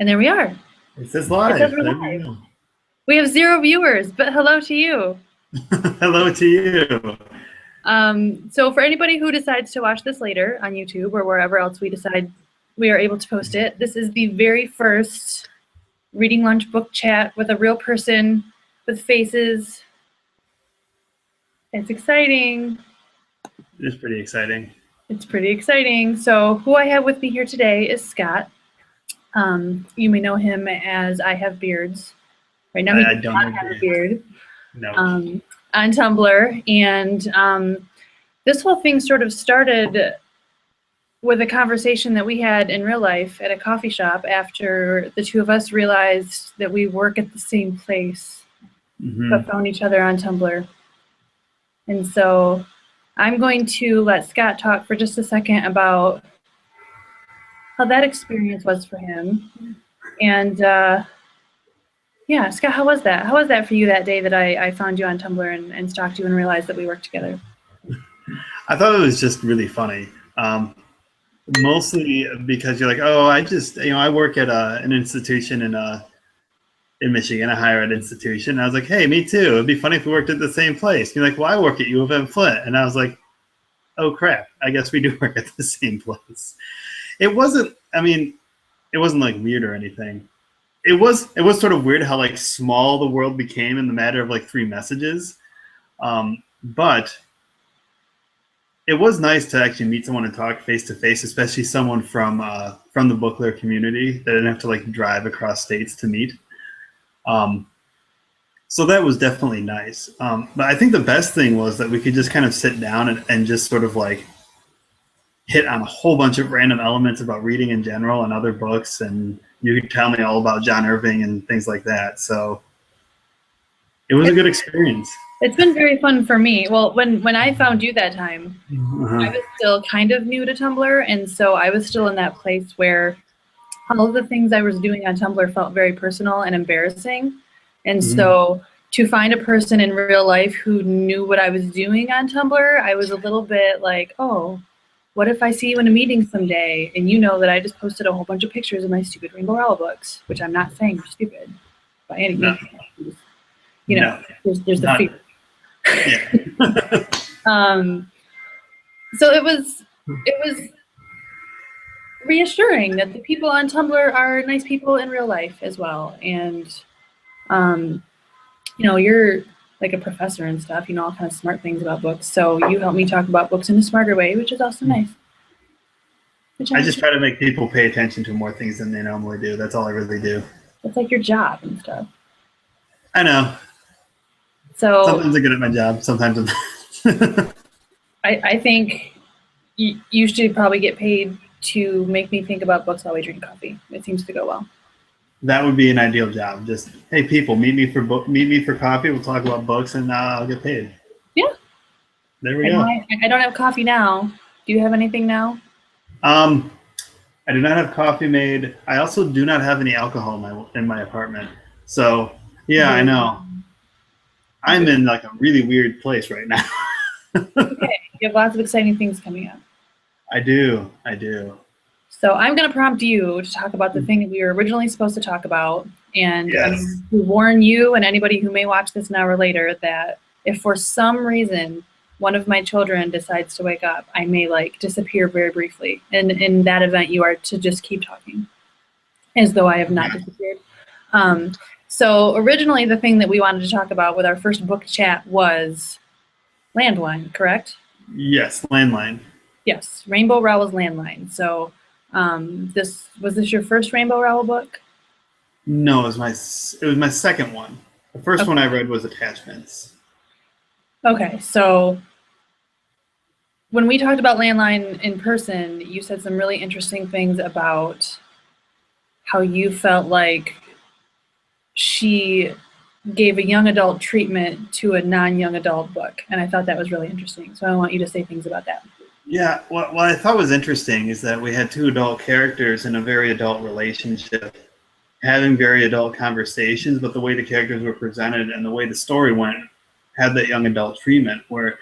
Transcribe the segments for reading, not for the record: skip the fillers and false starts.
And there we are. It says live. It says we're live. We have 0 viewers, but hello to you. Hello to you. So for anybody who decides to watch this later on YouTube or wherever else we decide we are able to post it, this is the very first Reading Lunch book chat with a real person with faces. It's exciting. It is pretty exciting. It's pretty exciting. So who I have with me here today is Scott. You may know him as I Have Beards. Right now he does not have a beard. No. On Tumblr. And this whole thing sort of started with a conversation that we had in real life at a coffee shop after the two of us realized that we work at the same place, but found each other on Tumblr. And so I'm going to let Scott talk for just a second about how that experience was for him. And yeah, Scott, how was that? How was that for you that day that I found you on Tumblr and stalked you and realized that we worked together? I thought it was just really funny. Mostly because you're like, oh, I work at an institution in Michigan, a higher ed institution. And I was like, hey, me too. It'd be funny if we worked at the same place. You're like, well, I work at U of M Flint. And I was like, oh, crap. I guess we do work at the same place. It wasn't like weird or anything. It was sort of weird how like small the world became in the matter of like 3 messages. But it was nice to actually meet someone and talk face to face, especially someone from the bookler community that didn't have to like drive across states to meet. So that was definitely nice. But I think the best thing was that we could just kind of sit down and just sort of like hit on a whole bunch of random elements about reading in general and other books, and you could tell me all about John Irving and things like that. So it was a good experience. It's been very fun for me. Well, when I found you that time, I was still kind of new to Tumblr, and so I was still in that place where all of the things I was doing on Tumblr felt very personal and embarrassing. And so to find a person in real life who knew what I was doing on Tumblr, I was a little bit like, oh, what if I see you in a meeting someday and you know that I just posted a whole bunch of pictures of my stupid Rainbow Rowell books, which I'm not saying are stupid by any means. You know, there's the fear. Yeah. So it was reassuring that the people on Tumblr are nice people in real life as well. And you know, you're like a professor and stuff, you know, all kind of smart things about books. So you helped me talk about books in a smarter way, which is also nice. I just try to make people pay attention to more things than they normally do. That's all I really do. It's like your job and stuff. I know. So sometimes I'm good at my job. Sometimes I'm I think you should probably get paid to make me think about books while we drink coffee. It seems to go well. That would be an ideal job. Just, hey, people, meet me for coffee. We'll talk about books, and I'll get paid. Yeah. There we go. I don't have coffee now. Do you have anything now? I do not have coffee made. I also do not have any alcohol in my apartment. So, yeah, I know. I'm in like a really weird place right now. Okay. You have lots of exciting things coming up. I do. So I'm going to prompt you to talk about the thing that we were originally supposed to talk about, and to warn you and anybody who may watch this now or later that if for some reason one of my children decides to wake up, I may like disappear very briefly. And in that event, you are to just keep talking as though I have not disappeared. So originally the thing that we wanted to talk about with our first book chat was Landline, correct? Yes, Landline. Yes, Rainbow Rowell's Landline. So was this your first Rainbow Rowell book? No, it was my second one. The first one I read was Attachments. Okay, so when we talked about Landline in person, you said some really interesting things about how you felt like she gave a young adult treatment to a non-young adult book, and I thought that was really interesting. So I want you to say things about that. Yeah, what I thought was interesting is that we had 2 adult characters in a very adult relationship, having very adult conversations, but the way the characters were presented and the way the story went had that young adult treatment, where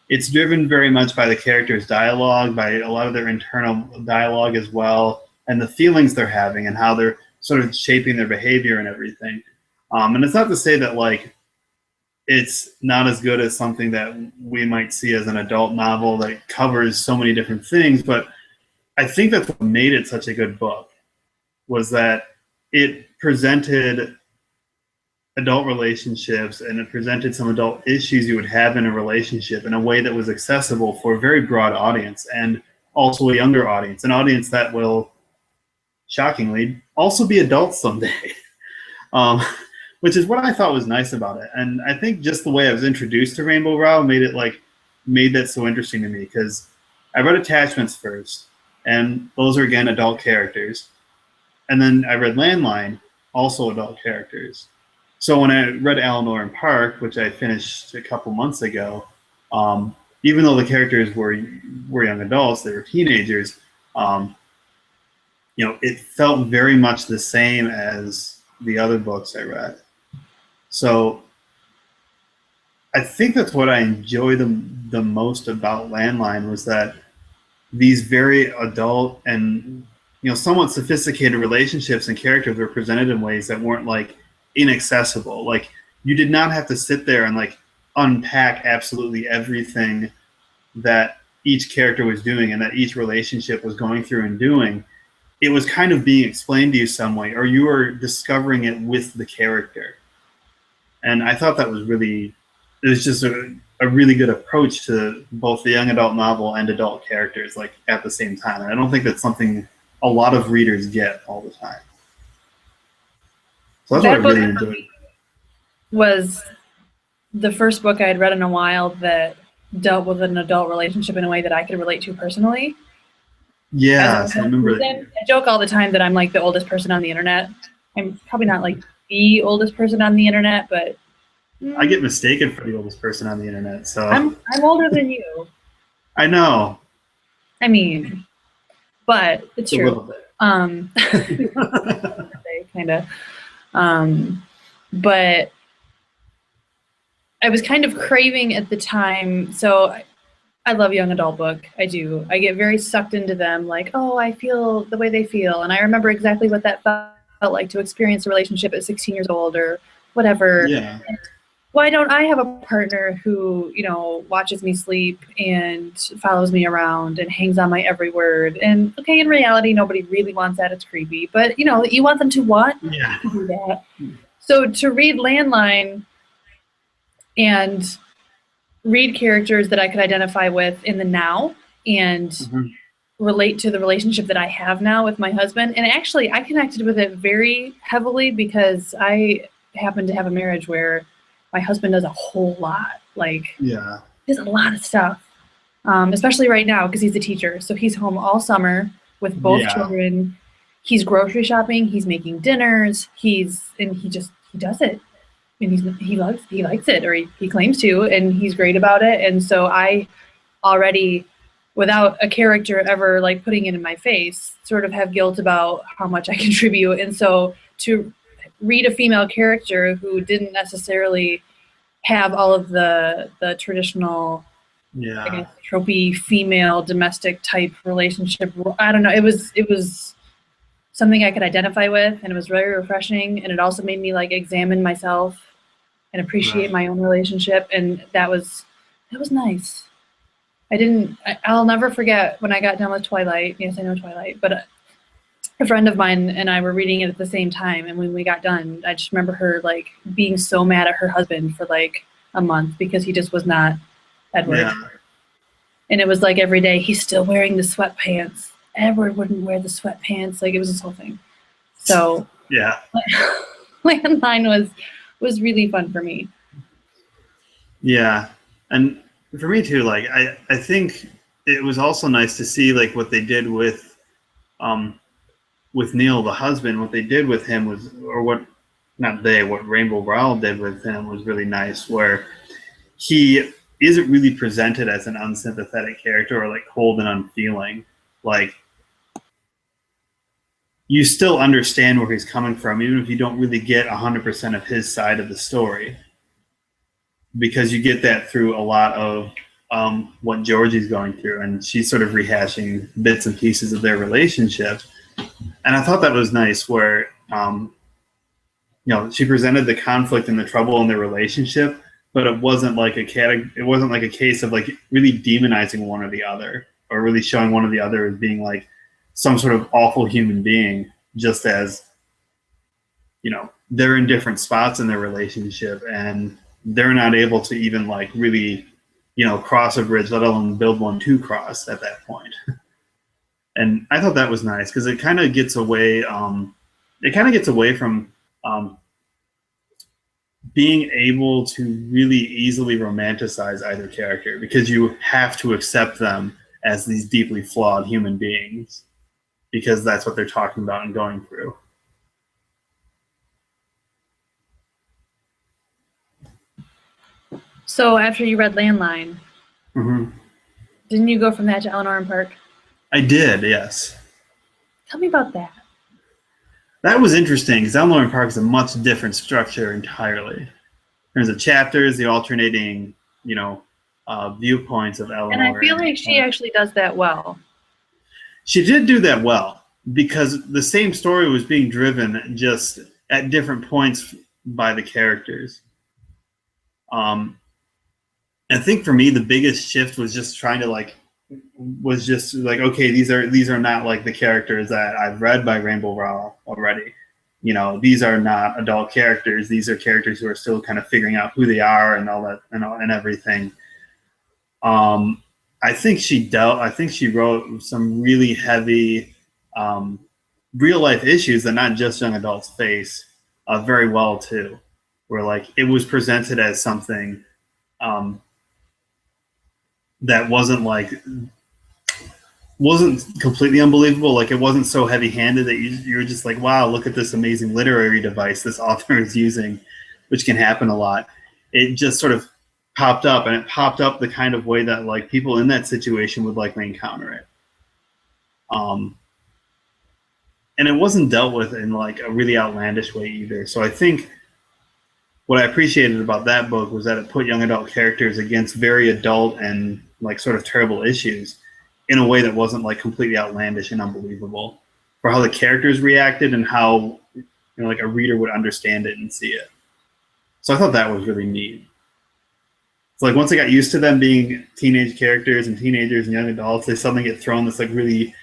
it's driven very much by the characters' dialogue, by a lot of their internal dialogue as well, and the feelings they're having and how they're sort of shaping their behavior and everything. And it's not to say that like it's not as good as something that we might see as an adult novel that covers so many different things, but I think that's what made it such a good book, was that it presented adult relationships and it presented some adult issues you would have in a relationship in a way that was accessible for a very broad audience, and also a younger audience, an audience that will, shockingly, also be adults someday. Which is what I thought was nice about it. And I think just the way I was introduced to Rainbow Rowell made that so interesting to me, because I read Attachments first, and those are, again, adult characters. And then I read Landline, also adult characters. So when I read Eleanor and Park, which I finished a couple months ago, even though the characters were young adults, they were teenagers, it felt very much the same as the other books I read. So I think that's what I enjoy the most about Landline, was that these very adult and somewhat sophisticated relationships and characters were presented in ways that weren't like inaccessible. Like, you did not have to sit there and like unpack absolutely everything that each character was doing and that each relationship was going through and doing. It was kind of being explained to you some way, or you were discovering it with the character. And I thought that was it was just a really good approach to both the young adult novel and adult characters, like, at the same time. And I don't think that's something a lot of readers get all the time. So that's what I really enjoyed. Was the first book I had read in a while that dealt with an adult relationship in a way that I could relate to personally. Yeah, I remember that. I joke all the time that I'm like the oldest person on the internet. I'm probably not like the oldest person on the internet, but I get mistaken for the oldest person on the internet. So I'm older than you. I know. I mean, but it's true. A little bit. Kind of. But I was kind of craving at the time. So I love young adult book. I do. I get very sucked into them. Like, oh, I feel the way they feel. And I remember exactly what that felt like to experience a relationship at 16 years old or whatever. Yeah. Why don't I have a partner who, watches me sleep and follows me around and hangs on my every word? And okay, in reality, nobody really wants that. It's creepy. But, you want them to want to do that. So to read Landline and read characters that I could identify with in the now and relate to the relationship that I have now with my husband. And actually, I connected with it very heavily because I happen to have a marriage where my husband does a whole lot. Like, there's a lot of stuff, especially right now because he's a teacher. So he's home all summer with both children. He's grocery shopping. He's making dinners. He does it. And he likes it, or he claims to, and he's great about it. And so I already, without a character ever like putting it in my face, sort of have guilt about how much I contribute. And so to read a female character who didn't necessarily have all of the traditional, I guess, tropey female domestic type relationship, I don't know. It was something I could identify with, and it was very refreshing. And it also made me like examine myself and appreciate my own relationship. And that was nice. I'll never forget when I got done with Twilight. Yes, I know Twilight, but a friend of mine and I were reading it at the same time. And when we got done, I just remember her like being so mad at her husband for like a month because he just was not Edward. Yeah. And it was like every day, he's still wearing the sweatpants. Edward wouldn't wear the sweatpants. Like, it was this whole thing. So Landline was really fun for me. Yeah. And for me too, like I think it was also nice to see like what they did with Neil, the husband. What they did with him was, what Rainbow Rowell did with him was really nice, where he isn't really presented as an unsympathetic character or like cold and unfeeling. Like, you still understand where he's coming from, even if you don't really get 100% of his side of the story, because you get that through a lot of what Georgie's going through, and she's sort of rehashing bits and pieces of their relationship. And I thought that was nice, where she presented the conflict and the trouble in their relationship, but it wasn't like a case of like really demonizing one or the other, or really showing one or the other as being like some sort of awful human being, just as they're in different spots in their relationship and they're not able to even like really cross a bridge, let alone build one to cross at that point. And I thought that was nice because it kind of gets away from being able to really easily romanticize either character, because you have to accept them as these deeply flawed human beings, because that's what they're talking about and going through. So after you read Landline, didn't you go from that to Eleanor and Park? I did, yes. Tell me about that. That was interesting because Eleanor and Park is a much different structure entirely. There's the chapters, the alternating, viewpoints of Eleanor. And I feel like she actually does that well. She did do that well because the same story was being driven just at different points by the characters. I think for me the biggest shift was just trying to okay, these are not like the characters that I've read by Rainbow Rowell already. These are not adult characters. These are characters who are still kind of figuring out who they are and all that and everything. I think she wrote some really heavy real life issues that not just young adults face very well too, where like it was presented as something that wasn't completely unbelievable. Like it wasn't so heavy-handed that you were just like, wow, look at this amazing literary device this author is using, which can happen a lot. It just sort of popped up, and it popped up the kind of way that like people in that situation would likely encounter it. And it wasn't dealt with in like a really outlandish way either. So I think what I appreciated about that book was that it put young adult characters against very adult and like sort of terrible issues in a way that wasn't like completely outlandish and unbelievable, for how the characters reacted and how like a reader would understand it and see it. So I thought that was really neat. It's like once I got used to them being teenage characters and teenagers and young adults, they suddenly get thrown this like really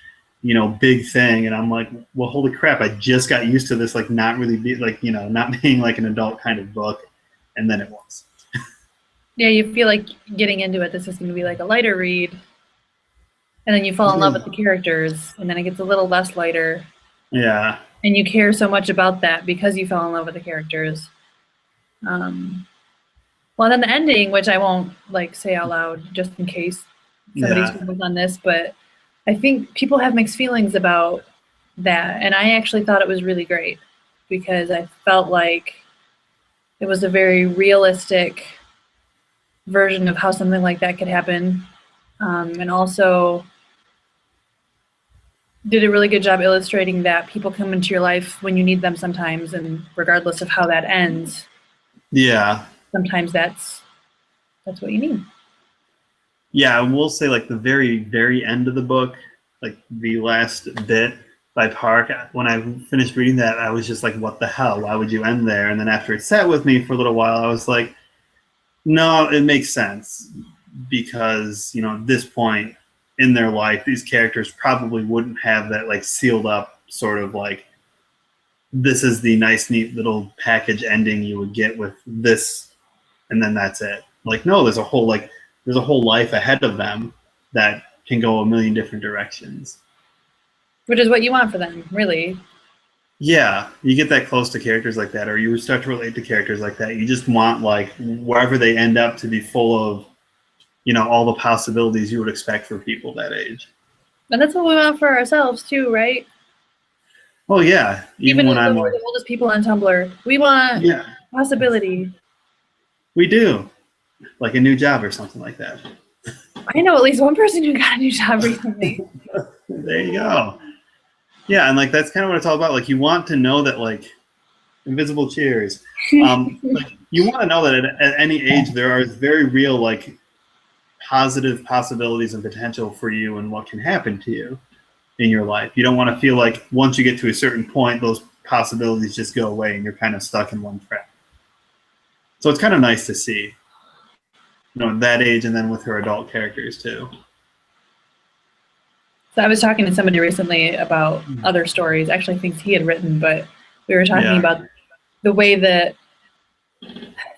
big thing, and I'm like, well, holy crap, I just got used to this like not really be like not being like an adult kind of book, and then it was. Yeah, you feel like getting into it, this is going to be like a lighter read, and then you fall in love with the characters, and then it gets a little less lighter. Yeah. And you care so much about that because you fell in love with the characters. Well, then the ending, which I won't like say out loud just in case somebody struggles on this, but I think people have mixed feelings about that, and I actually thought it was really great because I felt like it was a very realistic version of how something like that could happen, and also did a really good job illustrating that people come into your life when you need them sometimes, and regardless of how that ends, sometimes that's what you need. Yeah, I will say like the very, very end of the book, like the last bit by Park, when I finished reading that, I was just like, what the hell? Why would you end there? And then after it sat with me for a little while, I was like, no, it makes sense, because at this point in their life, these characters probably wouldn't have that like sealed up sort of like, this is the nice, neat little package ending you would get with this, and then that's it. Like, no, there's a whole life ahead of them that can go a million different directions. Which is what you want for them, really. Yeah, you get that close to characters like that, or you start to relate to characters like that. You just want like wherever they end up to be full of, all the possibilities you would expect for people that age. And that's what we want for ourselves too, right? Oh yeah, even when I'm like the oldest people on Tumblr, we want possibility. We do, like a new job or something like that. I know at least one person who got a new job recently. There you go. Yeah, and like that's kind of what it's all about. Like you want to know that like invisible cheers. Like, you want to know that at any age there are very real like positive possibilities and potential for you and what can happen to you in your life. You don't want to feel like once you get to a certain point, those possibilities just go away and you're kind of stuck in one track. So it's kind of nice to see, at that age, and then with her adult characters too. So I was talking to somebody recently about other stories, actually things he had written, but we were talking about the way that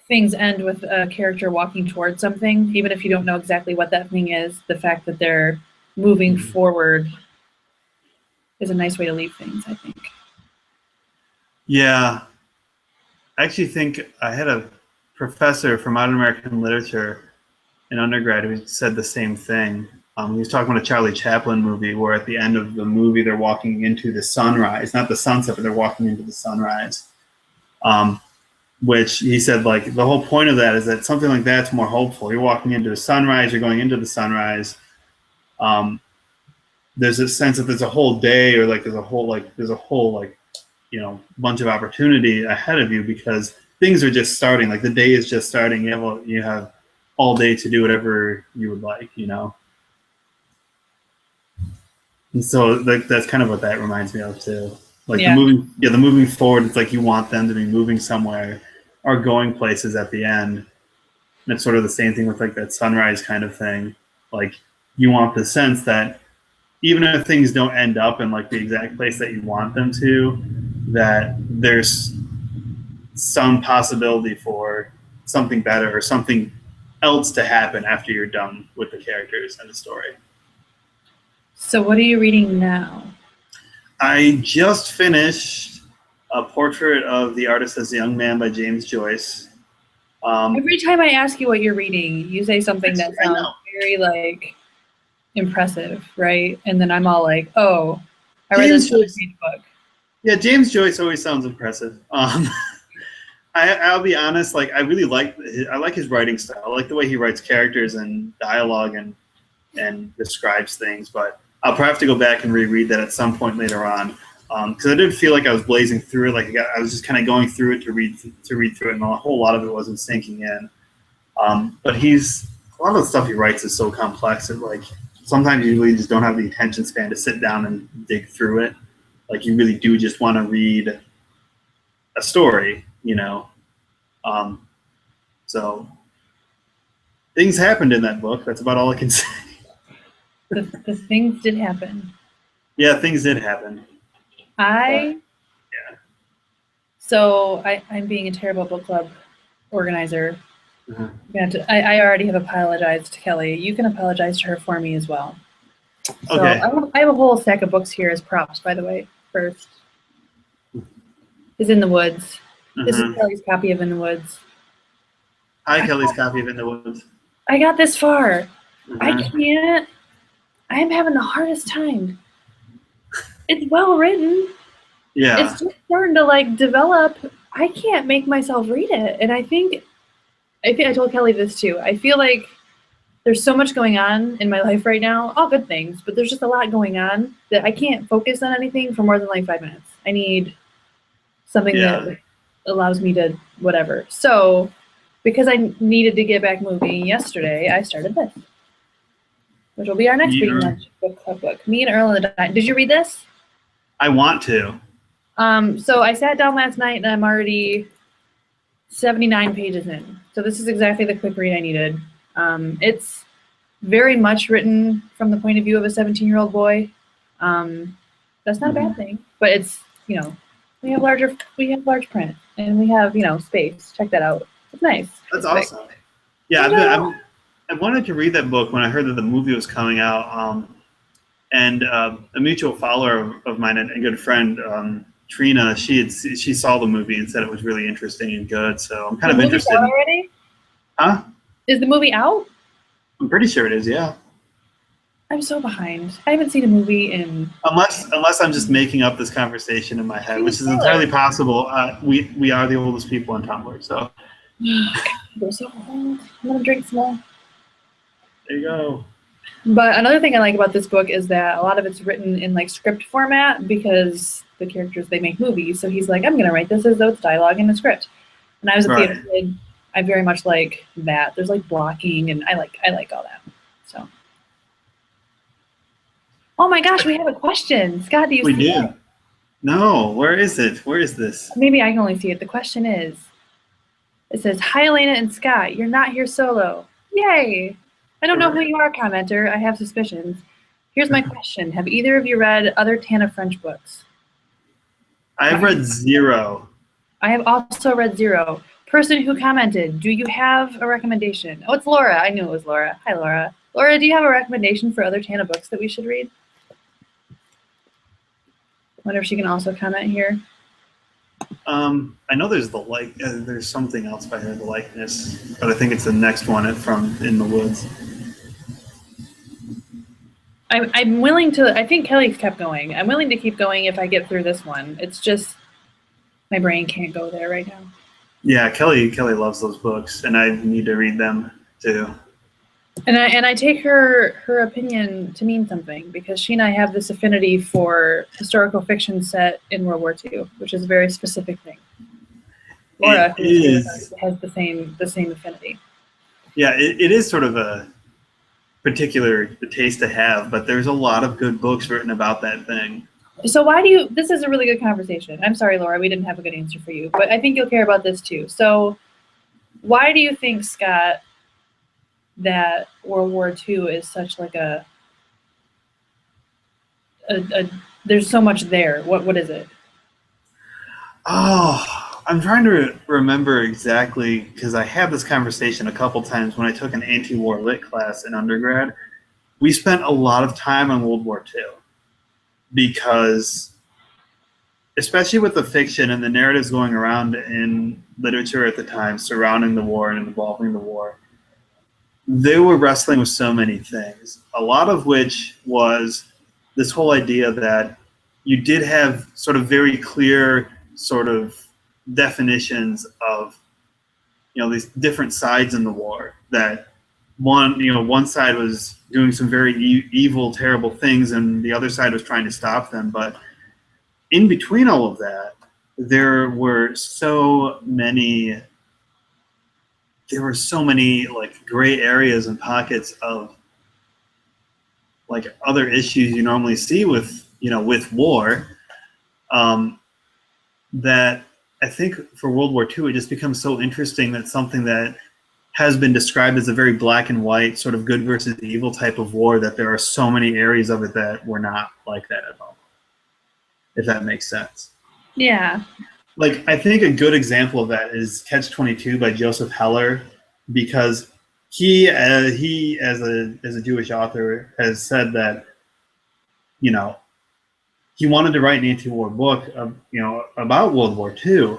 things end with a character walking towards something, even if you don't know exactly what that thing is. The fact that they're moving forward is a nice way to leave things, I think. Yeah. I actually think I had a professor from modern American literature in undergrad who said the same thing. He was talking about a Charlie Chaplin movie where at the end of the movie they're walking into the sunrise, not the sunset, but they're walking into the sunrise. Which he said, like, the whole point of that is that something like that's more hopeful. You're walking into the sunrise, you're going into the sunrise. There's a sense that there's a whole day, or like there's a whole bunch of opportunity ahead of you because things are just starting. Like the day is just starting. You have all day to do whatever you would like, And so that's kind of what that reminds me of too. Like the moving forward, it's like you want them to be moving somewhere or going places at the end. And it's sort of the same thing with like that sunrise kind of thing. Like you want the sense that even if things don't end up in like the exact place that you want them to, that there's some possibility for something better or something else to happen after you're done with the characters and the story. So what are you reading now? I just finished A Portrait of the Artist as a Young Man by James Joyce. Every time I ask you what you're reading, you say something that sounds very like impressive, right? And then I'm all like, oh, I read this book. Yeah, James Joyce always sounds impressive. I'll be honest, like I like his writing style. I like the way he writes characters and dialogue and describes things, but I'll probably have to go back and reread that at some point later on, because I didn't feel like I was blazing through it. Like I was just kind of going through it to read through it, and a whole lot of it wasn't sinking in. But a lot of the stuff he writes is so complex that like sometimes you really just don't have the attention span to sit down and dig through it. Like you really do just want to read a story, So things happened in that book. That's about all I can say. The things did happen. Yeah, things did happen. So I'm being a terrible book club organizer. Uh-huh. I already have apologized to Kelly. You can apologize to her for me as well. So okay. I have a whole stack of books here as props, by the way. First is In the Woods. This is Kelly's copy of In the Woods. Hi, Kelly's copy of In the Woods. I got this far. I am having the hardest time. It's well written. Yeah. It's just starting to like develop. I can't make myself read it. And I think I told Kelly this too. I feel like there's so much going on in my life right now, all good things, but there's just a lot going on that I can't focus on anything for more than like 5 minutes. I need something that allows me to whatever. So because I needed to get back moving yesterday, I started this, which will be our next Reading Lunch book club book. Me and Earl and the Dime. Did you read this? I want to. So I sat down last night and I'm already 79 pages in. So this is exactly the quick read I needed. It's very much written from the point of view of a 17-year-old boy. That's not a bad thing, but it's, we have large print and we have, space. Check that out. It's nice. That's awesome. Yeah, I wanted to read that book when I heard that the movie was coming out. And a mutual follower of mine and good friend, Trina, she saw the movie and said it was really interesting and good. So I'm kind of interested. The movie's out already? Huh? Is the movie out? I'm pretty sure it is. Yeah. I'm so behind. I haven't seen a movie in. Unless I'm just making up this conversation in my head, which is entirely possible. We are the oldest people on Tumblr, so. We're so old. I'm gonna drink some more. There you go. But another thing I like about this book is that a lot of it's written in like script format because the characters, they make movies. So he's like, I'm gonna write this as though it's dialogue in a script. And I was a theater kid. I very much like that. There's like blocking, and I like all that. So. Oh my gosh, we have a question. Scott, do you see that? No, where is it? Where is this? Maybe I can only see it. The question is, it says, "Hi, Elena and Scott. You're not here solo. Yay! I don't know who you are, commenter. I have suspicions. Here's my question. Have either of you read other Tana French books? I've read 0. I have also read 0. Person who commented, do you have a recommendation? Oh, it's Laura. I knew it was Laura. Hi, Laura. Laura, do you have a recommendation for other Tana books that we should read? Wonder if she can also comment here. I know there's there's something else by her, The Likeness, but I think it's the next one from In the Woods. I'm willing to, I think Kelly's kept going. I'm willing to keep going if I get through this one. It's just, my brain can't go there right now. Yeah, Kelly loves those books, and I need to read them too. And I take her opinion to mean something, because she and I have this affinity for historical fiction set in World War II, which is a very specific thing. Laura has the same affinity. Yeah, it is sort of a particular taste to have, but there's a lot of good books written about that thing. So this is a really good conversation. I'm sorry, Laura, we didn't have a good answer for you, but I think you'll care about this too. So why do you think, Scott, that World War II is such like a there's so much there? What is it? Oh, I'm trying to remember exactly, because I had this conversation a couple times when I took an anti-war lit class in undergrad. We spent a lot of time on World War II because, especially with the fiction and the narratives going around in literature at the time surrounding the war and involving the war, they were wrestling with so many things, a lot of which was this whole idea that you did have sort of very clear sort of definitions of, these different sides in the war, that one side was doing some very evil, terrible things, and the other side was trying to stop them. But in between all of that, there were so many like gray areas and pockets of like other issues you normally see with war, that I think for World War II, it just becomes so interesting that something that has been described as a very black and white sort of good versus evil type of war, that there are so many areas of it that were not like that at all, if that makes sense. Yeah. Like, I think a good example of that is Catch-22 by Joseph Heller, because he as a Jewish author has said that, he wanted to write an anti-war book about World War II,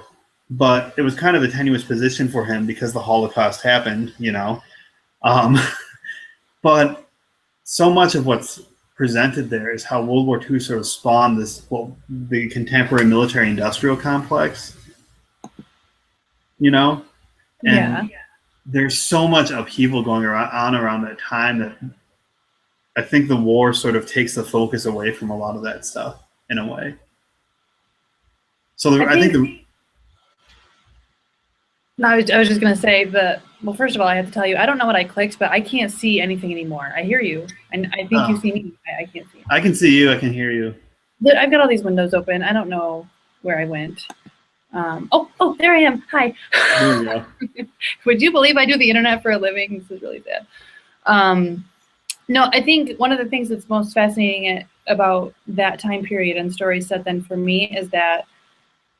but it was kind of a tenuous position for him because the Holocaust happened, but so much of what's presented there is how World War II sort of spawned the contemporary military-industrial complex, and yeah. There's so much upheaval going on around that time that I think the war sort of takes the focus away from a lot of that stuff in a way. So I was just going to say that, well, first of all, I have to tell you, I don't know what I clicked, but I can't see anything anymore. I hear you, and I think you see me. I can't see you. I can see you. I can hear you. I've got all these windows open. I don't know where I went. Oh, there I am. Hi. There you go. Would you believe I do the internet for a living? This is really sad. No, I think one of the things that's most fascinating about that time period and story set then for me is that,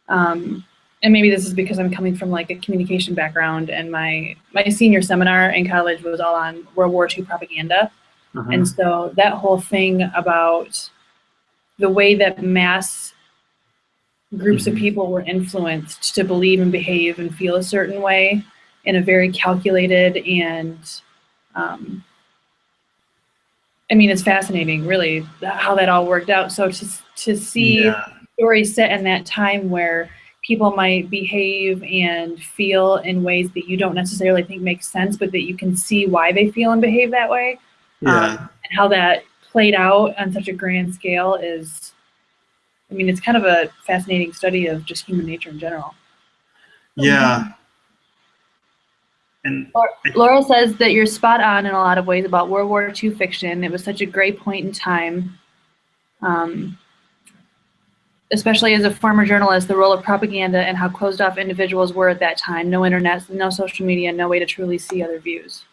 and maybe this is because I'm coming from like a communication background, and my senior seminar in college was all on World War II propaganda. Uh-huh. And so that whole thing about the way that mass groups of people were influenced to believe and behave and feel a certain way in a very calculated and it's fascinating, really, how that all worked out. So to see stories set in that time where people might behave and feel in ways that you don't necessarily think make sense, but that you can see why they feel and behave that way, and how that played out on such a grand scale is, it's kind of a fascinating study of just human nature in general. Yeah. And Laura says that you're spot on in a lot of ways about World War II fiction. It was such a great point in time. especially as a former journalist, the role of propaganda and how closed off individuals were at that time. No internet, no social media, no way to truly see other views.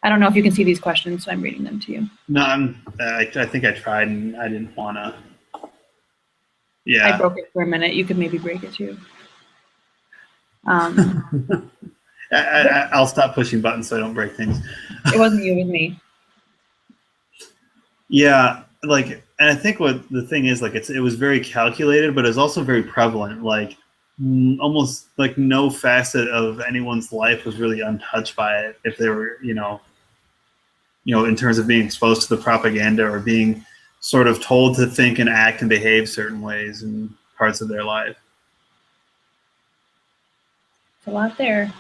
I don't know if you can see these questions, so I'm reading them to you. No, I think I tried and I didn't want to. I broke it for a minute. You could maybe break it too. I'll stop pushing buttons so I don't break things. It wasn't you, it was me. Yeah, like, and I think what the thing is, like, it was very calculated, but it's also very prevalent. Like, almost like no facet of anyone's life was really untouched by it if they were, in terms of being exposed to the propaganda or being sort of told to think and act and behave certain ways in parts of their life. It's a lot there.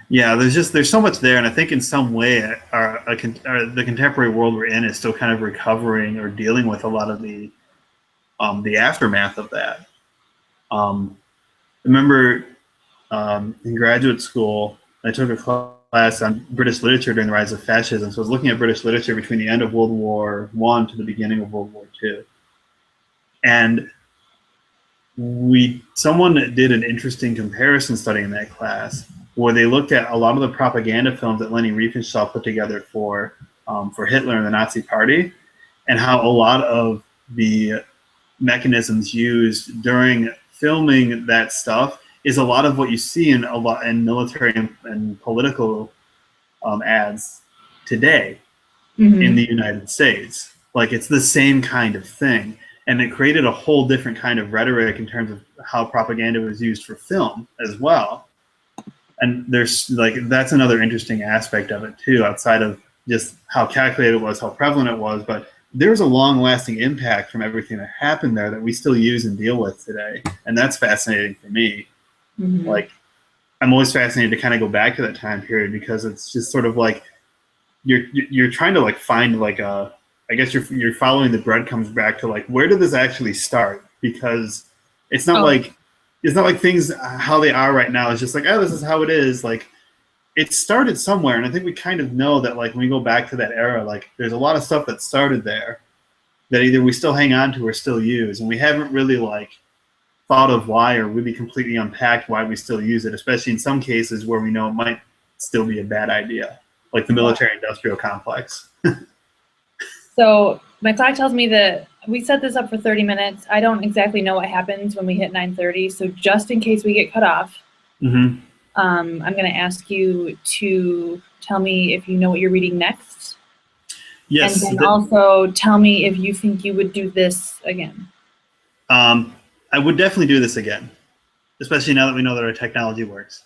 Yeah, there's so much there, and I think in some way the contemporary world we're in is still kind of recovering or dealing with a lot of the aftermath of that. I remember in graduate school, I took a class on British literature during the rise of fascism. So I was looking at British literature between the end of World War I to the beginning of World War II. And someone did an interesting comparison study in that class where they looked at a lot of the propaganda films that Leni Riefenstahl put together for Hitler and the Nazi Party, and how a lot of the mechanisms used during filming that stuff is a lot of what you see in military and political ads today in the United States. Like, it's the same kind of thing. And it created a whole different kind of rhetoric in terms of how propaganda was used for film as well. And that's another interesting aspect of it too, outside of just how calculated it was, how prevalent it was, but there's a long-lasting impact from everything that happened there that we still use and deal with today. And that's fascinating for me. Mm-hmm. Like, I'm always fascinated to kind of go back to that time period because it's just sort of like you're trying to like find like I guess you're following the breadcrumbs back to like, where did this actually start? Because it's not like things how they are right now. It's just like, oh, this is how it is. Like, it started somewhere, and I think we kind of know that, like, when we go back to that era, like, there's a lot of stuff that started there that either we still hang on to or still use, and we haven't really like thought of why or really completely unpacked why we still use it, especially in some cases where we know it might still be a bad idea, like the military-industrial complex. So my clock tells me that we set this up for 30 minutes. I don't exactly know what happens when we hit 9:30, so just in case we get cut off, I'm going to ask you to tell me if you know what you're reading next. Yes. And then also tell me if you think you would do this again. I would definitely do this again, especially now that we know that our technology works.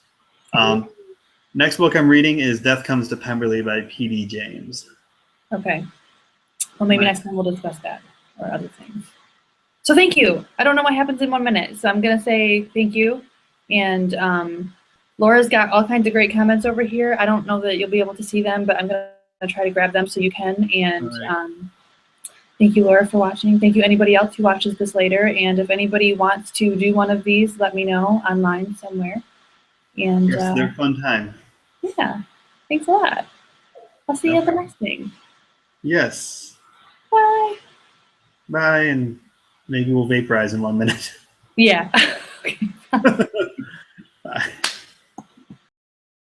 Next book I'm reading is Death Comes to Pemberley by P.D. James. Okay. Well, maybe next time we'll discuss that or other things. So thank you. I don't know what happens in 1 minute, so I'm going to say thank you. And Laura's got all kinds of great comments over here. I don't know that you'll be able to see them, but I'm going to try to grab them so you can. And thank you, Laura, for watching. Thank you, anybody else who watches this later. And if anybody wants to do one of these, let me know online somewhere. And yes, they're a fun time. Yeah. Thanks a lot. I'll see you at the next thing. Yes. Bye. Bye, and maybe we'll vaporize in 1 minute. Yeah. Bye.